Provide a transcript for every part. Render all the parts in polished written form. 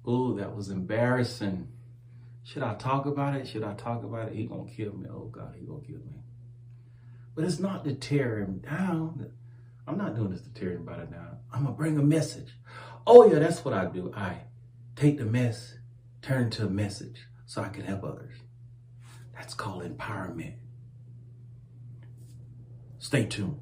Oh, that was embarrassing. Should I talk about it? Should I talk about it? He gonna kill me. Oh God, he gonna kill me. But it's not to tear him down. I'm not doing this to tear anybody down. I'm gonna bring a message. Oh yeah, that's what I do. I take the mess, turn it to a message so I can help others. That's called empowerment. Stay tuned.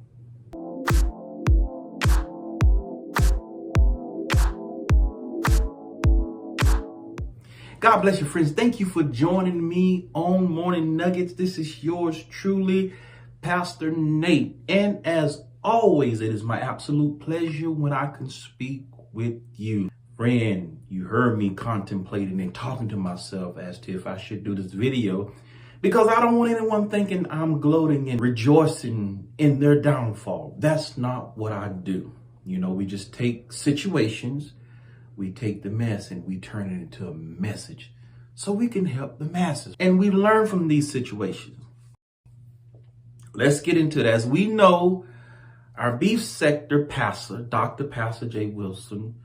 God bless you, friends. Thank you for joining me on Morning Nuggets. This is yours truly, Pastor Nate. And as always, it is my absolute pleasure when I can speak with you. Friend, you heard me contemplating and talking to myself as to if I should do this video, because I don't want anyone thinking I'm gloating and rejoicing in their downfall. That's not what I do. You know, we just take situations, we take the mess and we turn it into a message so we can help the masses. And we learn from these situations. Let's get into it. As we know, our beef sector pastor, Dr. Pastor J. Wilson,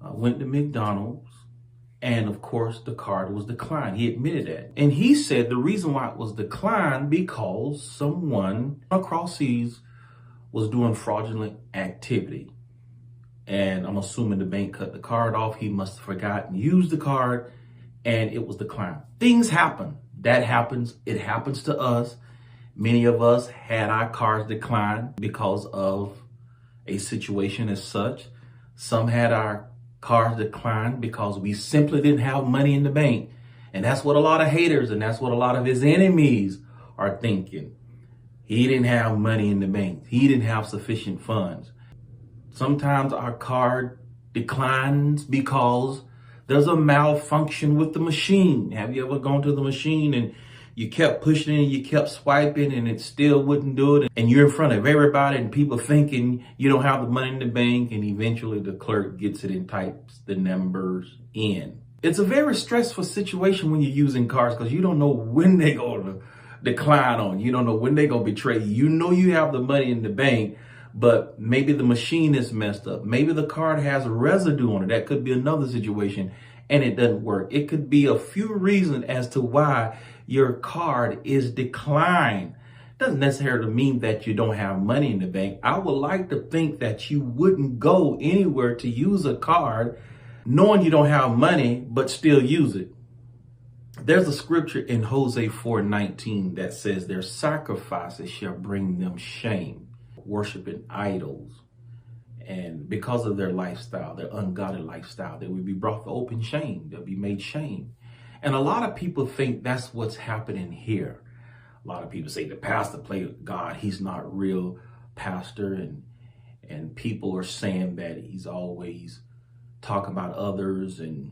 went to McDonald's, and of course the card was declined. He admitted that. And he said the reason why it was declined because someone across seas was doing fraudulent activity. And I'm assuming the bank cut the card off. He must have forgotten to use the card and it was declined. Things happen. That happens. It happens to us. Many of us had our cards declined because of a situation as such. Some had our cards declined because we simply didn't have money in the bank. And that's what a lot of haters and that's what a lot of his enemies are thinking. He didn't have money in the bank. He didn't have sufficient funds. Sometimes our card declines because there's a malfunction with the machine. Have you ever gone to the machine and you kept pushing it and you kept swiping and it still wouldn't do it? And you're in front of everybody and people thinking you don't have the money in the bank, and eventually the clerk gets it and types the numbers in. It's a very stressful situation when you're using cards because you don't know when they're going to decline on you. You don't know when they're going to betray you. You know you have the money in the bank, but maybe the machine is messed up. Maybe the card has a residue on it. That could be another situation and it doesn't work. It could be a few reasons as to why your card is declined. Doesn't necessarily mean that you don't have money in the bank. I would like to think that you wouldn't go anywhere to use a card knowing you don't have money, but still use it. There's a scripture in Hosea 4:19 that says their sacrifices shall bring them shame. Worshiping idols, and because of their lifestyle, their ungodly lifestyle, they would be brought to open shame. They'll be made shame. And a lot of people think that's what's happening here. A lot of people say the pastor played God. He's not real pastor. And people are saying that he's always talking about others and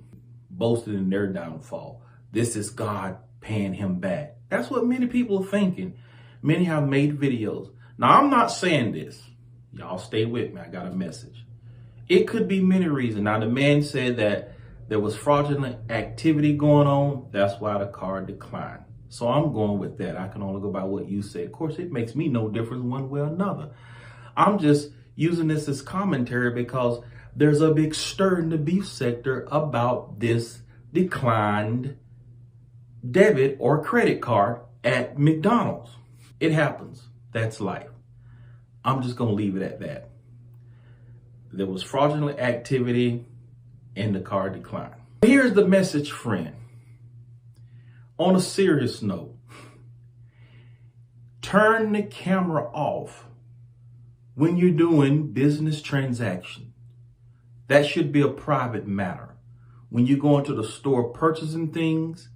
boasting in their downfall. This is God paying him back. That's what many people are thinking. Many have made videos. Now, I'm not saying this. Y'all stay with me. I got a message. It could be many reasons. Now, the man said that there was fraudulent activity going on. That's why the card declined. So I'm going with that. I can only go by what you said. Of course, it makes me no difference one way or another. I'm just using this as commentary because there's a big stir in the beef sector about this declined debit or credit card at McDonald's. It happens. That's life. I'm just going to leave it at that. There was fraudulent activity and the card declined. Here's the message, friend. On a serious note, turn the camera off when you're doing business transaction. That should be a private matter. When you go into the store purchasing things,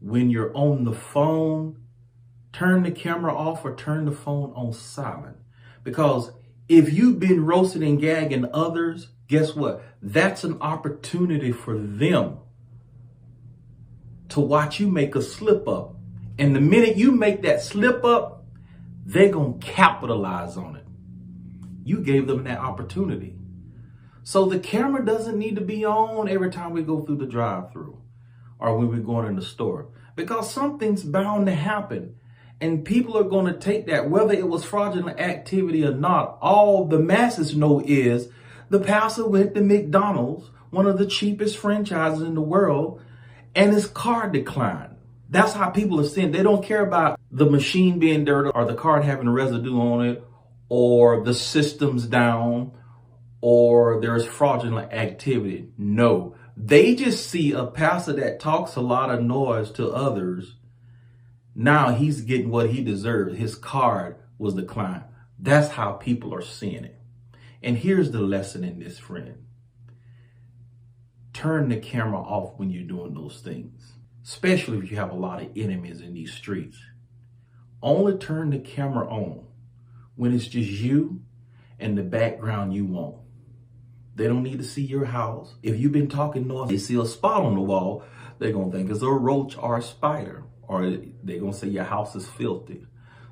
when you're on the phone, turn the camera off or turn the phone on silent. Because if you've been roasting and gagging others, guess what? That's an opportunity for them to watch you make a slip up. And the minute you make that slip up, they're going to capitalize on it. You gave them that opportunity. So the camera doesn't need to be on every time we go through the drive-thru or when we're going in the store, because something's bound to happen. And people are going to take that, whether it was fraudulent activity or not. All the masses know is the pastor went to McDonald's one of the cheapest franchises in the world, and his car declined. That's how people are seeing. They don't care about the machine being dirty or the card having residue on it or the system's down or there's fraudulent activity. No, they just see a pastor that talks a lot of noise to others. Now he's getting what he deserves. His card was declined. That's how people are seeing it. And here's the lesson in this, friend. Turn the camera off when you're doing those things, especially if you have a lot of enemies in these streets. Only turn the camera on when it's just you and the background you want. They don't need to see your house. If you've been talking noise, they see a spot on the wall, they're going to think it's a roach or a spider, or they're going to say your house is filthy.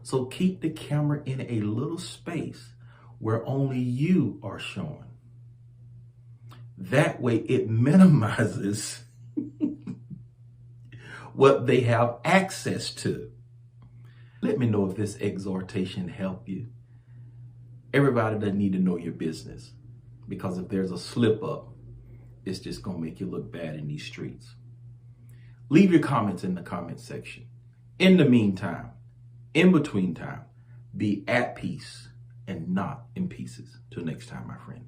So keep the camera in a little space where only you are showing. That way it minimizes what they have access to. Let me know if this exhortation helped you. Everybody doesn't need to know your business, because if there's a slip up, it's just going to make you look bad in these streets. Leave your comments in the comment section. In the meantime, in between time, be at peace and not in pieces. Till next time, my friend.